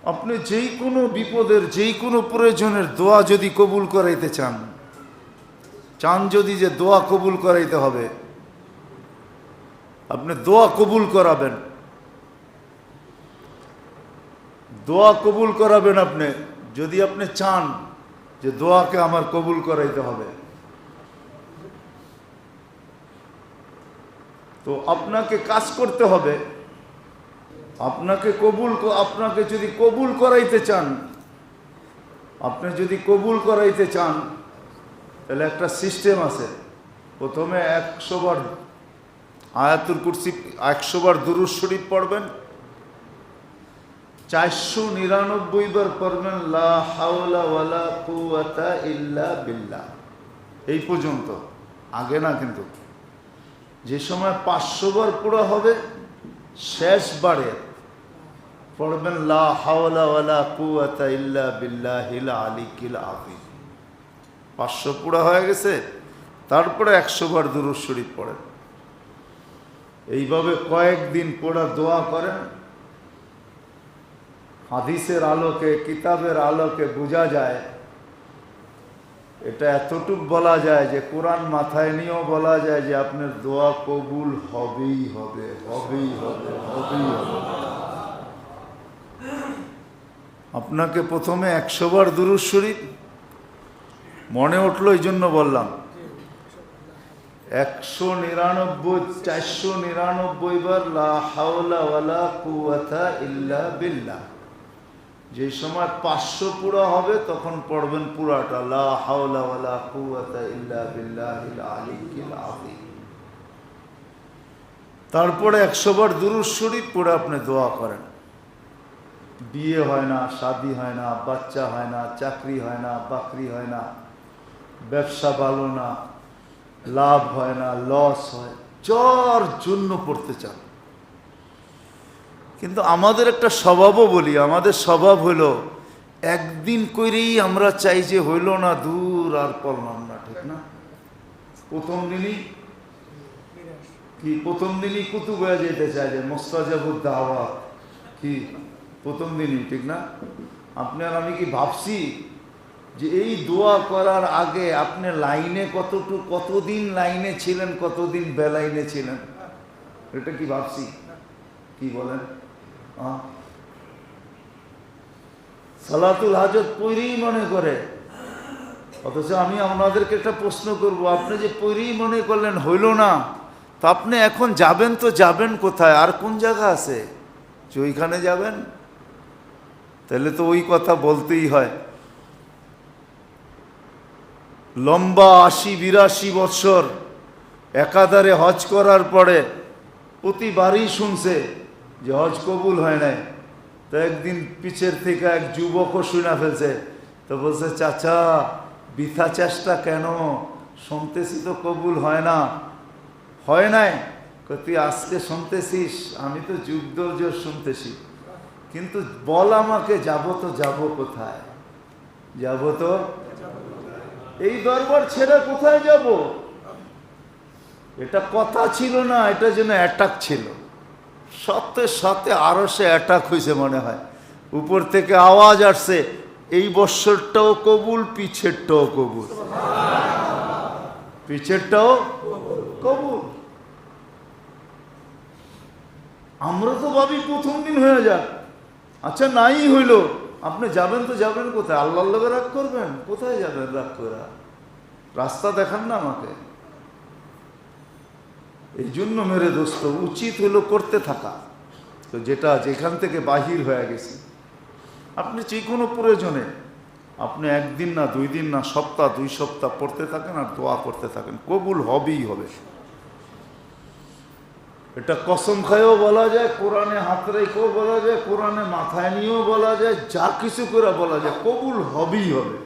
আপনি যেই কোনো বিপদের যেই কোনো প্রয়োজনের দোয়া যদি কবুল করাইতে চান, যদি যে দোয়া কবুল করাইতে হবে, আপনি দোয়া কবুল করাবেন, দোয়া কবুল করাবেন। আপনি যদি আপনি চান যে দোয়াকে আমার কবুল করাইতে হবে, তো আপনাকে কাজ করতে হবে। আপনাকে যদি কবুল করাইতে চান, আপনি যদি কবুল করাইতে চান, তাহলে একটা সিস্টেম আছে। প্রথমে 100 বার আয়াতুল কুরসি, 100 বার দুরূদ শরীফ পড়বেন, 499 বার পড়বেন লা হাওলা ওয়ালা কুওয়াতা ইল্লা বিল্লাহ, এই পর্যন্ত, আগে না। কিন্তু যে সময় 500 বার পুরো হবে, শেষ বারে পড়বেন লা হাওলা ওয়ালা কুওয়াতা ইল্লা বিল্লাহিল আলিয়্যিল আযীম। 500 পুরো হয়ে গেছে, তারপরে 100 বার দুরূদ শরীফ পড়েন। এইভাবে কয়েকদিন পড়া দোয়া করেন। হাদিসের আলোকে, কিতাবের আলোকে বোঝা যায়, এটা এতটুকু বলা যায় যে কোরআন মাথায় নিয়েও বলা যায় যে আপনার দোয়া কবুল হবেই হবে, হবেই হবে, হবেই হবে। আপনাকে প্রথমে 100 বার দুরূদ শরীফ মনে উঠলো, এই জন্য বললাম। 499 বার লা হাওলা ওয়ালা কুওয়াতা ইল্লা বিল্লাহ। যে সময় 500 পুরা হবে তখন পড়বেন পুরাটা লা হাওলা ওয়ালা কুওয়াতা ইল্লা বিল্লাহিল আলিয়্যিল আযীম। তারপরে 100 বার দুরূদ শরীফ পড়ে আপনি দোয়া করেন। বিয়ে হয় না, শাদী হয় না, বাচ্চা হয় না, চাকরি হয় না, বাকরি হয় না, ব্যবসা ভালো না, লাভ হয় না, লস হয়, যার জন্য পড়তে চান। কিন্তু আমাদের একটা স্বভাবও বলি, আমাদের স্বভাব হইল একদিন করেই আমরা চাই যে হইল না, দূর আর পড়লাম না, ঠিক না? প্রথম দিনই কুতুব হয়ে যেতে চাই, যে মুস্তাজাবুদ দাওয়াত কি প্রথম দিনই, ঠিক না? আপনি আর আমি কি ভাবছি যে এই দোয়া করার আগে আপনি লাইনে কতদিন লাইনে ছিলেন, কতদিন বেলাইনে ছিলেন? এটা কি ভাবছি? কি বলেন? সালাতুল হাজত পড়েই মনে করে, অথচ আমি আপনাদেরকে একটা প্রশ্ন করব, আপনি যে পড়েই মনে করলেন হইল না, তো আপনি এখন যাবেন, তো যাবেন কোথায়? আর কোন জায়গা আছে যে ওইখানে যাবেন? তাহলে তো ওই কথা বলতেই হয়। লম্বা 80-82 বছর একাধারে হজ করার পরে প্রতিবারই শুনছে যে হজ কবুল হয় নাই। তো একদিন পিছের থেকে এক যুবকও শুনে ফেলছে, তো বলছে, চাচা বৃথা চেষ্টা কেন, শুনতেছি তো কবুল হয় না। হয় নাই? তুই আজকে শুনতেছিস, আমি তো যুগ দর্জর শুনতেছি, কিন্তু বল আমাকে, যাব তো যাব কোথায়? যাব তো এই দরবার ছেড়ে কোথায় যাব? এটা কথা ছিল না, এটা যেন অ্যাটাক ছিল। সাথে সাথে আরো সে অ্যাটাক হয়েছে মনে হয়, উপর থেকে আওয়াজ আসছে, এই বৎসরটাও কবুল, পিছেরটাও কবুল, পিছেরটাও কবুল। আমরা তো ভাবি প্রথম দিন হয়ে যাক, আচ্ছা নাই হইল, আপনি যাবেন তো যাবেন কোথায়? আল্লাহর লগে রাগ করবেন? কোথায় যাবেন রাগ করে? রাস্তা দেখান না আমাকে। এই জন্য মেরে দোস্ত, উচিত হলো করতে থাকা। তো যেটা যেখান থেকে বাহির হয়ে গেছে, আপনি যে কোনো প্রয়োজনে আপনি একদিন না, 2 দিন না, সপ্তাহ 2 সপ্তাহ পড়তে থাকেন আর দোয়া করতে থাকেন, কবুল হবেই হবে। এটা কসম খায়ও বলা যায়, কোরআনে হাত রেখেও বলা যায়, কোরআনে মাথায় নিয়েও বলা যায়, যা কিছু করে বলা যায়, কবুল হবেই হবে।